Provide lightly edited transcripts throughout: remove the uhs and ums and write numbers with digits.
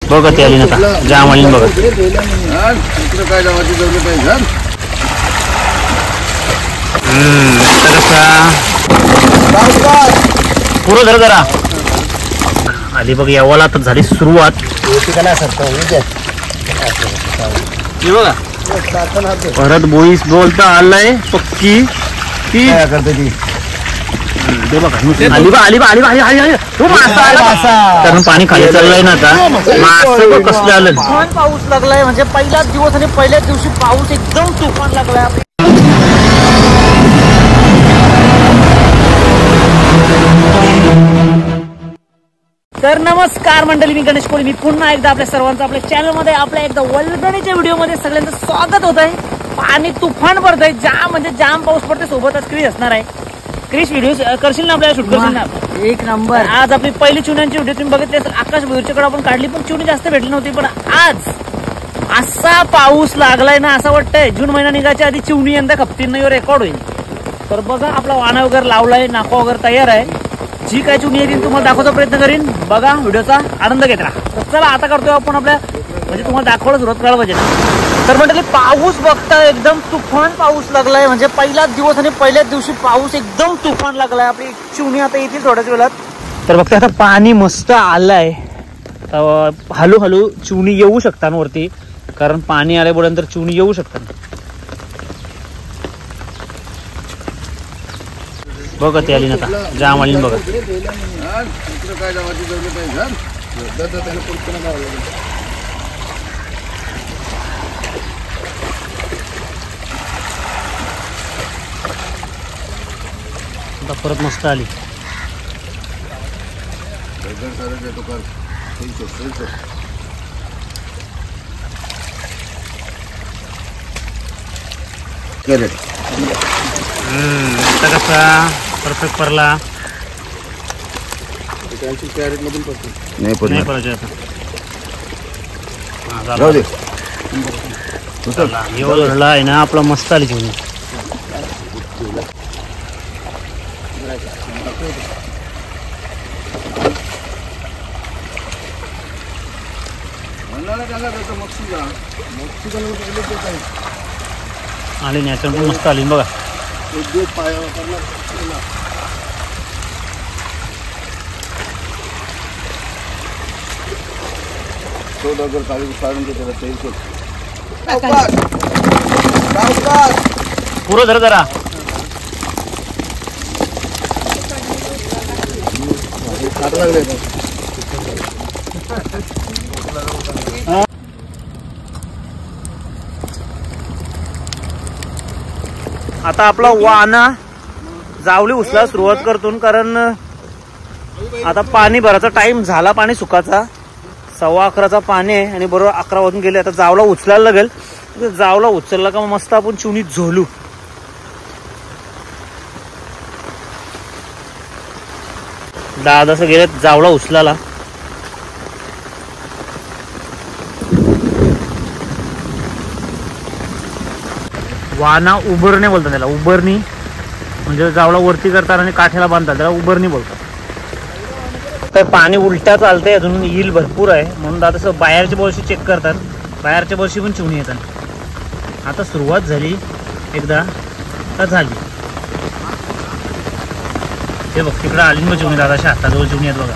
बघा ते आली ना जाम आली बघा. पुरं धर जरा आली बघ. यावाला आता झाली सुरुवात. बघा परत बोईस बोलता आलाय पक्की ती आली बा आली बा आली बा आली आली कारण पाणी खाली चाललंय ना आता. मासं कसलं आलं. पाऊस लागलाय म्हणजे पहिलाच दिवस आणि पहिल्याच दिवशी पाऊस एकदम तुफान लागलाय. तर नमस्कार मंडळी, मी गणेश कोळी. मी पुन्हा एकदा आपल्या सर्वांचं आपल्या चॅनलमध्ये आपल्या एकदा वल्गणीच्या व्हिडिओमध्ये सगळ्यांचं स्वागत होत आहे. पाणी तुफान पडत आहे, जाम म्हणजे जाम पाऊस पडते. सोबतच क्रिश असणार आहे. क्रिश व्हिडिओ करशील ना आपल्याला, शूट करशील ना? एक नंबर. आज आपली पहिली चिवण्यांची व्हिडिओ तुम्ही बघितली असेल. आकाश भुईरच्याकडे आपण काढली पण चिवणी जास्त भेटली नव्हती. पण आज असा पाऊस लागलाय ना, असं वाटतंय जून महिना निघायच्या आधी चिवणी यंदा खपतीन नाही रेकॉर्ड होईल. तर बघा आपला वाणा वगैरे लावलाय, नाका वगैरे तयार आहे. जी काय चिवणी येतील तुम्हाला दाखवण्याचा प्रयत्न करीन. बघा व्हिडिओचा आनंद घेत राहा. तर चला आता करतोय आपण आपल्या म्हणजे तुम्हाला दाखवायला सुरुवात करायला पाहिजे ना. तर म्हणजे पाऊस बघता एकदम तुफान पाऊस लागलाय. म्हणजे पहिलाच दिवस आणि पहिल्याच दिवशी पाऊस एकदम तुफान लागलाय. आपली चिवणी आता येतील थोड्याच वेळात. तर बघता आता पाणी मस्त आलंय. हळूहळू चिवणी येऊ शकतात वरती, कारण पाणी आल्यानंतर चिवणी येऊ शकतात. बघा ते आली ना जाम आली बघा. परत मस्त आली. आता कसा परफेक्ट पडला नाही पडायचं आता. एवढं आहे ना आपला मस्त आली चिवणी. आली नॅचरल पण मस्त आली बघा. पुरं धर जरा आता आपला वाना जावली उचलायला सुरुवात करतो. कारण आता पाणी भरायचा टाइम झाला. पाणी सुकाचा 11:15 पाणी आहे आणि बरोबर 11 वाजून गेले. आता जावला उचलायला लागेल. जावला उचलला का मस्त आपण चिवणी झोलू. दादाच गेले जावला उचलाला. वाना उबरणे बोलतात त्याला. उबरणी म्हणजे जावला वरती करतात आणि काठ्याला बांधतात, त्याला उबरणी बोलतात. तर पाणी उलटा चालतंय, अजून येईल भरपूर आहे म्हणून आता तसं बाहेरच्या वर्षी चेक करतात. बाहेरच्या वर्षी पण चिवणी येतात. आता सुरुवात झाली एकदा का झाली. ते बघ तिकडं आली मग चिवणी. दादाच्या हाताजवळ चिवणी आहेत बघा.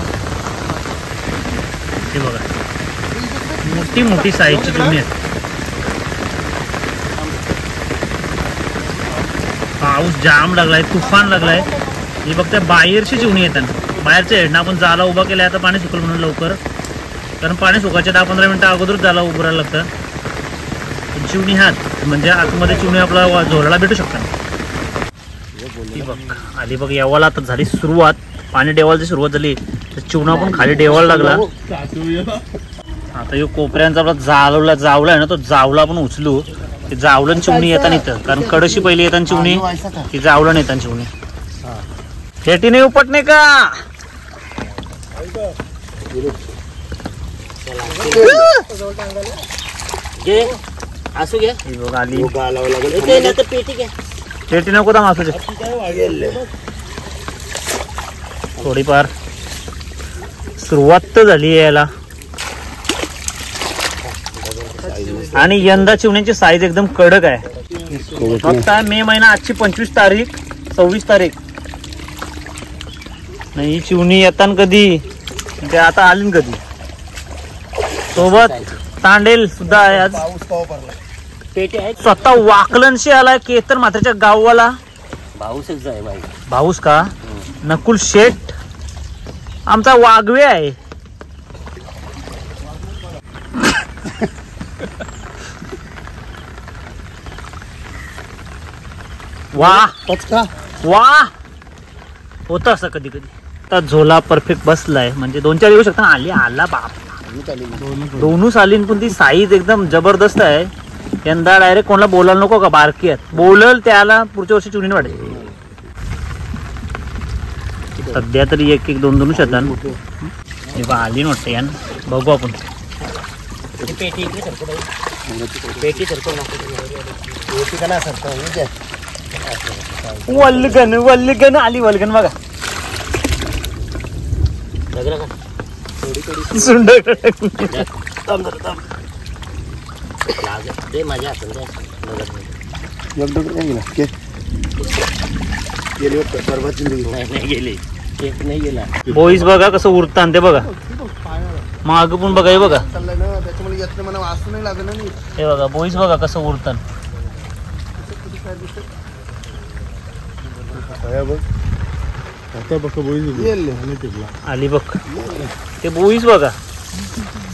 ते बघा मोठी मोठी साईजची चिवणी आहेत. पाऊस जाम लागलाय, तुफान लागलाय. हे बघते बाहेरची चिवणी येतात. बाहेरच्या हेडनं आपण जाला उभा केलाय. आता पाणी सुकल म्हणून लवकर, कारण पाणी सुकायच्या 10-15 मिनिटं अगोदरच जाला उभं राहायला लागतं. चिवणी हात म्हणजे आतमध्ये चिवणी आपला झोराला भेटू शकतात. ती बघ आली बघ. यावाला आता झाली सुरुवात. पाणी डेवायची सुरुवात झाली तर चिवणा पण खाली डेवायला लागला. आता यो कोपऱ्यांचा आपला जावला आहे ना, तो जावला पण उचलू. ते जावलं चिवणी येताना इथं, कारण कडशी पहिली येताना चिवणी ती जावलं येताना चिवणी. हेटीने उपट नाही का असू घ्या. आली पेटी नको दाम असू दे. थोडीफार सुरुवात तर झाली यायला. आणि यंदा चिवण्याची साईज एकदम कडक आहे. फक्त मे महिना आजची 25 तारीख 26 तारीख नाही. चिवणी येताना कधी ते आता आली कधी. सोबत तांडेल सुद्धा आहे आज. स्वतः वाकलनशी आलाय केतन म्हात्रेच्या गाववाला भाऊस का नकुल शेठ आमचा वाघवे आहे. वा होत असं कधी कधी. तर झोला परफेक्ट बसलाय म्हणजे 2-4 येऊ शकता. आली आला बाप दोनू सालीन पण ती साईज एकदम जबरदस्त आहे. यंदा डायरेक्ट कोणाला बोलायला नको का बारकी आहेत बोलल त्याला पुढच्या वर्षी चुनी वाटेल. सध्या तरी 1-2 शतन आली नव्हते यान. बघू आपण वल्गन वल्गन आली वल्गन बघा. सुंड बोईस बघा कसं उरतान ते बघा. माग पण बघा हे बघा. हे बघा बोईस बघा कसं उरतान. आली बघ ते बोईस बघा.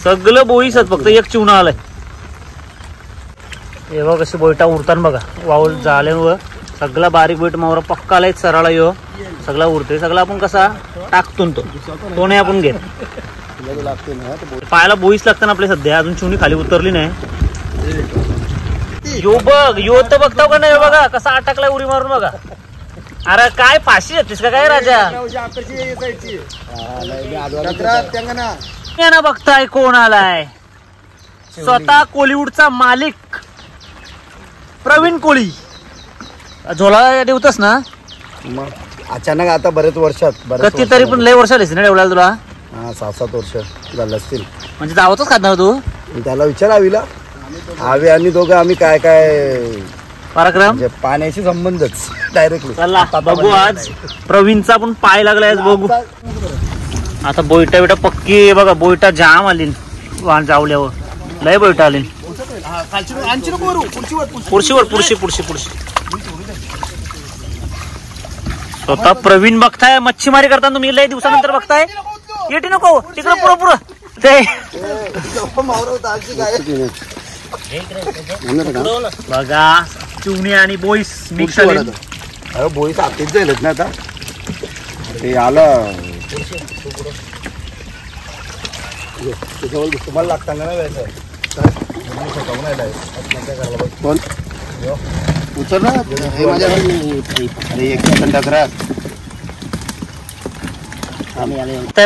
सगळं बोईस आहेत फक्त एक चिवणा आलाय. हे बघ कशी बोईटा उरतान बघा. वाऊल झाल्यावर सगळा बारीक बोईट मावरा पक्का आलाय सरळ यो सगळा उरतोय. सगळा आपण कसा टाकतो तो नाही आपण घेत. पायाला बोईस लागतं आपल्या सध्या. अजून चिवणी खाली उतरली नाही. यो बघ यो तर बघताव का नाही बघा कसा अटकलाय उरी मारून बघा. अरे काय फाशी येतेस का काय राजा. बघताय कोण आलाय. स्वतः कोलिवूडचा मालिक प्रवीण कोळी. झोला देवतस ना अचानक आता बरेच वर्षात कधी तरी पण लय वर्ष आलीस ना एवढ्याला तुला. 6-7 वर्ष झालं असतील. म्हणजे जावतच खात ना तू. त्याला विचार आवीला आवी आणि दोघं आम्ही काय काय पराक्रम पाण्याशी संबंधच डायरेक्टली. चला बघू आज प्रवीणचा पण पाय लागलाय बघू. आता बोईटा बिटा पक्की बघा. बोईटा जाम आली वाहन जावल्यावर लय बोईटा आली. पुरशीवर पुरशी पुरशी पुरशी. स्वतः प्रवीण बघताय मच्छीमारी करताना तुम्ही लय दिवसानंतर बघताय. येते नको तिकडं पुरं पुरं ते बघा. चिवणी आणि बोईस मिक्स आली. अरे बोईस आतीच जाईल ना आता ते आलं तुम्हाला लागता ना कोण उतर ना हे माझ्या. अरे एक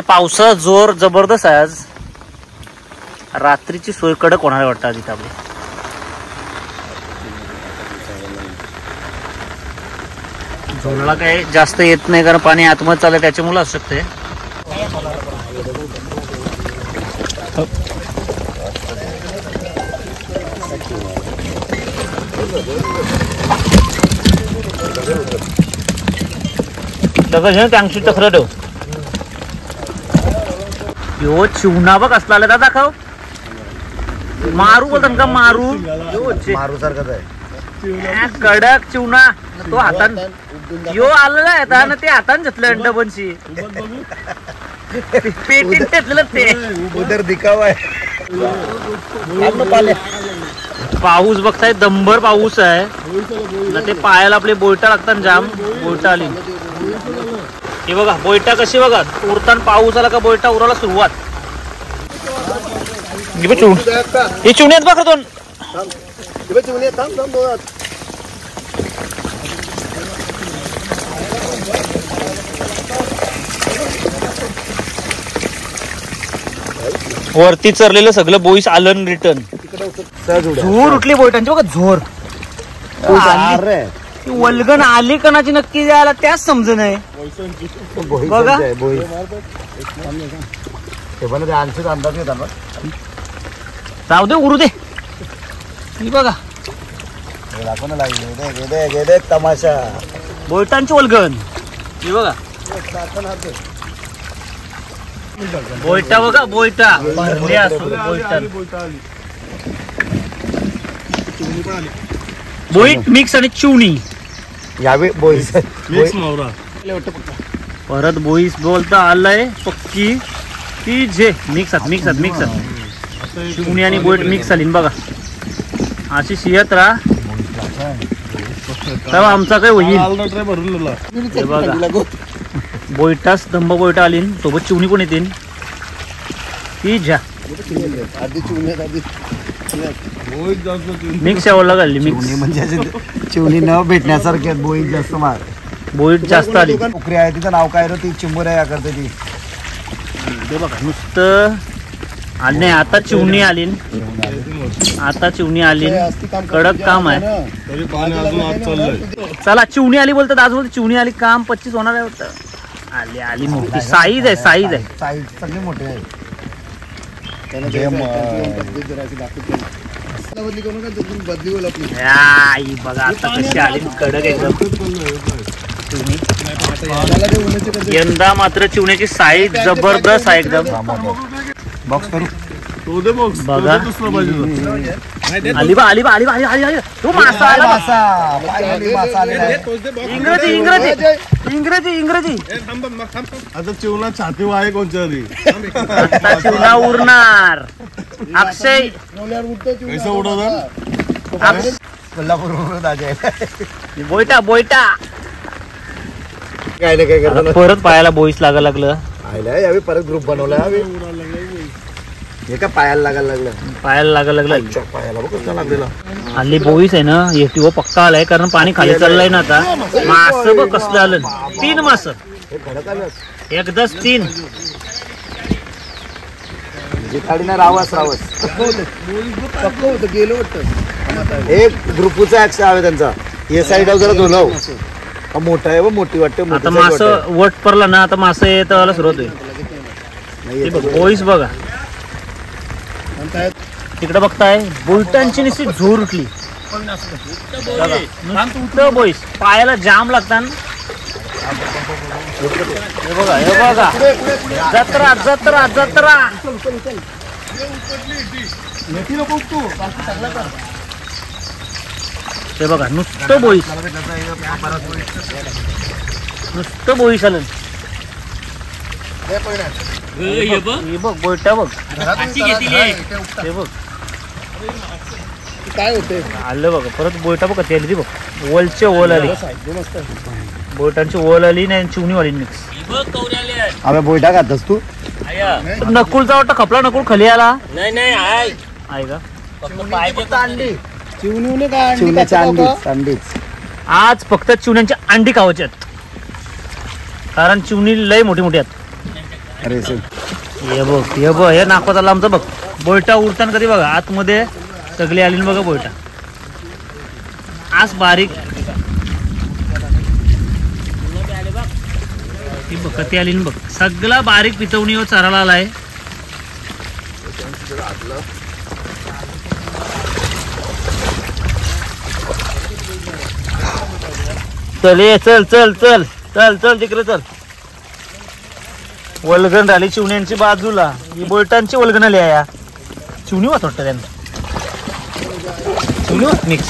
पावसाचा जोर जबरदस्त आहे आज. रात्रीची सोय कडक होणार वाटतं आज इथं आपली. झोलला काही जास्त येत नाही कारण पाणी आतमध्ये चाललंय त्याच्यामुळे असू शकते. टँकशी टखर ठेव. यो चिवणा बघ असला आला दाखव. मारू बोलतात का मारू. मारू सारखाच आहे कडक चिवणा. तो हातान यो आलेला आहे ना ते हातान घेतलं डबनशी पेटीत घेतलेलं ते उदर दिखावा आहे. पाऊस बघताय दंबर पाऊस आहे ना. ते पायाला आपले बोईटा लागतात जाम. बोईटा आली हे बघा. बोईटा कशी बघा उरताना पाऊस आला का बोईटा उराला सुरुवात. हे चिवण्यात बघा दोन. वरती चरलेलं सगळं बोईस आलं रिटर्न. झोर उठली बोईटांची बघा. झोर वल्गन आली कणाची नक्की जायला त्याच समज नाही बघा. अंदाज घेतात जाऊ दे उरू दे. ही बघा दाखव ना लागली गेले तमाशा बोयटांची वल्गन. ही बघा बोयटा बघा बोयटा भरले असतो बोयटा. बोईट मिक्स आणि चिवणी यावे बोईस परत बोईस बोलता आलंय पक्की ती जे मिक्सात मिक्सात मिक्सात चिवणी आणि बोईट मिक्स झाली बघा. अशी शियत राहा तेव्हा आमचा काय होईल. हे बघा बोयटा स्तंभ बोयटा आली सोबत चिवणी पण येतील ती झा मिक्स आवडला घालली मिक्स म्हणजे चिवणी न भेटण्यासारखी आहेत. बोईट जास्त मार बोईट जास्त आली. नोकरी आहे तिचं नाव काय रे ती चिंबोऱ्या या करते ती. ते बघा नुसतं आली नाही आता चिवणी आली. आता चिवणी आली कडक काम आहे. चला चिवणी आली बोलतात आज बोलतो चिवणी आली काम 25 होणार आहे होतं. आली आली मोठी साईज आहे साईज आहे साईज सगळी मोठी आहे. बघा आता कशी आली कडक एकदम चिवणी. यंदा मात्र चिवण्याची साईज जबरदस्त आहे एकदम. बॉक्स करू बघा आली बा आली बा आली बा आली आली आली तू मासा आला इंग्रजी इंग्रजी इंग्रजी इंग्रजी. आता चिवला छाती आहे कोणच्या आता चिवला उरणार. अक्षय कैसे उडवतात कोल्हापूर दाजे बोयटा बोयटा काय नाही काय आता करतात परत पायाला बोईस लागायला लागलं. आयला यावे परत ग्रुप बनवला यावे हे का पायाला लागायला लागलं. पायाला लागायला लागलं. अच्छा, पायाला बघ कसं लागलेला. हल्ली बोईस आहे ना एकटी पक्का आलाय कारण पाणी खाली चाललंय ना आता. मास बघ कसलं आलं 3 मास हे खडक आलं एकदाच 3. जे काढीना रावस रावस एक ग्रुपचा ऍक्स आहे त्यांचा. हे साईड जरा झोलाव मोठा आहे व मोठी वाटते. आता मास वट पडला ना आता मास येताला सुरुवात होईल. बोईस बघा तिकडे बघताय बोईटांची नुसती झोर उठली. नुसतं बोईस पायाला जाम लागतात. हे बघा हे बघा जत्रा जत्रा जत्रा. हे बघा नुसतं बोईस नुसतं बोईस आलं. हे बघ बोयटा बघ हे बघ काय होते आलं बघा परत बोयटा बघ कधी आली ती बघ. ओलचे ओल आली बोयटांची ओल आली नाही चिवणी वाली मिक्स. अबे बोयटा खातस तू. नकुलचा वाटतं खपला नकुल खाली आला नाही नाही आहे का. चिवण्याची अंडीच आज फक्त चिवण्यांची अंडी खावायची आहेत कारण चिवणी लय मोठी मोठी आहेत. अरे हे बघ हे नाकवत आला आमचं बघ. बोयटा उडताना कधी बघा आतमध्ये सगळी आली बघा बोयटा. आज बारीक बघ कधी आली बघ सगळा बारीक पितवणी चराला आलाय. चल ये चल चल चल चल चल तिकडे चल. वल्गन राहिली चिवण्यांची बाजूला. ही बोयटांची वल्गन आली या चिवणी वाट वाटतं त्यांना चिवणी मिक्स.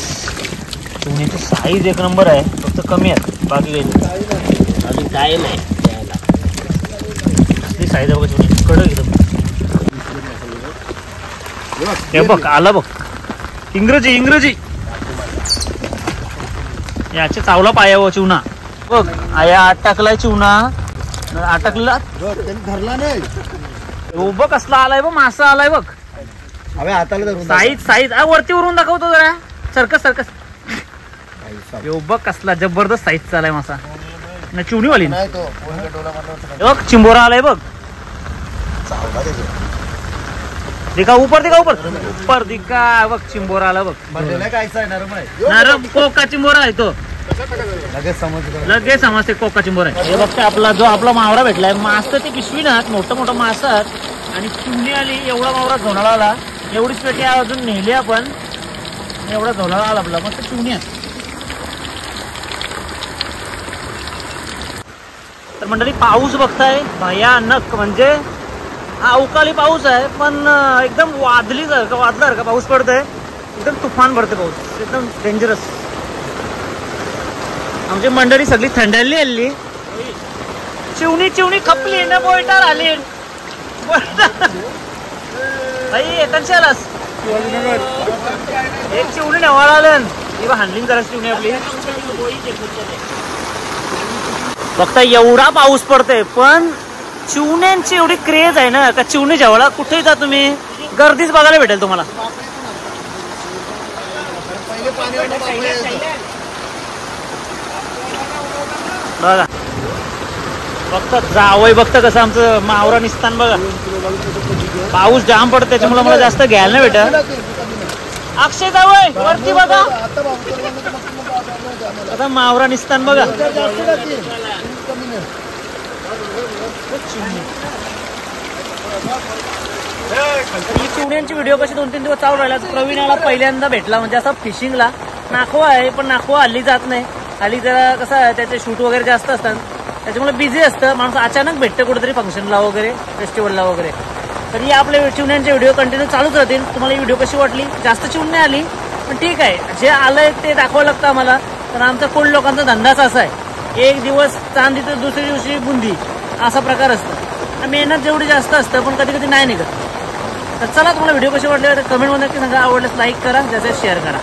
चिवणीची साईज एक नंबर आहे फक्त कमी आहे बाकी अजून काय नाही. साईज आहे बघा चिवणी कडक एकदम. हे बघ आला बघ इंग्रजी इंग्रजी याचे चावला पायावर चिवणा बघ. आया अटकलाय चिवणा अटकला धरला नाही. बघ कसला आलाय बघ मासा आलाय बघ. अबे हाताला धरून साईज साईज वरती वरून दाखवतो जरा सरकस सरकस. बघ कसला जबरदस्त साईज चालाय मासा ना चिवणी वाली नाही तो बघ चिंबोरा आलाय बघ. दिखा ऊपर दिखा ऊपर ऊपर दिखा बघ चिंबोरा आला बघ. नरम कोका चिंबोरा आहे तो. लगेच समजते कोका चिंबोरा आहे. हे बघते आपला जो आपला मावरा भेटलाय मास ती पिशवी ना मोठं मोठं मास आणि चिमणी आली एवढा मावरा झोनाळा आला. एवढीच पेटी अजून नेली आपण एवढा झोला आला आपला मस्त चिवणी आहे. तर मंडळी पाऊस बघताय भयानक, म्हणजे हा अवकाळी पाऊस आहे पण एकदम वादल्यासारखा पाऊस पडतोय. एकदम तुफान भरते पाऊस, एकदम डेंजरस. आमची मंडळी सगळी थंडाळली हल्ली. चिवणी खपली ना, बोयटार आली एकांशी आलास एक चिवणी नेवाळ आलं हँडलिंग करायची चिवणी आपली. फक्त एवढा पाऊस पडतोय पण चिवण्यांची एवढी क्रेज आहे ना का चिवणी जेवढा कुठेही जा तुम्ही गर्दीच बघायला भेटेल तुम्हाला. बघा फक्त जावय बघतं कसं आमचं मावरा निस्तान बघा. पाऊस जाम पडतो त्याच्यामुळे मला जास्त घ्यायला नाही भेटत. अक्षय जावय वरती बघा आता मावरा निस्तान बघा. ही चिवण्यांची व्हिडिओ कशी 2-3 दिवस चालू राहिला. प्रवीण याला पहिल्यांदा भेटला म्हणजे असं फिशिंगला. नाखवा आहे पण नाखवा हल्ली जात नाही. हल्ली जरा कसं आहे त्याचे शूट वगैरे जास्त असतात त्याच्यामुळे बिझी असतं माणूस. अचानक भेटतं कुठेतरी फंक्शनला वगैरे फेस्टिवलला वगैरे. तरी आपल्या चिवण्यांचे व्हिडिओ कंटिन्यू चालूच राहतील. तुम्हाला ही व्हिडिओ कशी वाटली? जास्त चिवणी नाही आली पण ठीक आहे, जे आलंय ते दाखवावं लागतं आम्हाला. तर आमचा कोण लोकांचा धंदाच असा आहे, एक दिवस चांदी तर दुसऱ्या दिवशी बुंदी असा प्रकार असतो. मेहनत जेवढी जास्त असतं पण कधी कधी नाही निघत. तर चला तुम्हाला व्हिडिओ कशी वाटले कमेंटमध्ये नक्की सांगा. आवडल्यास लाईक करा, जसं शेअर करा.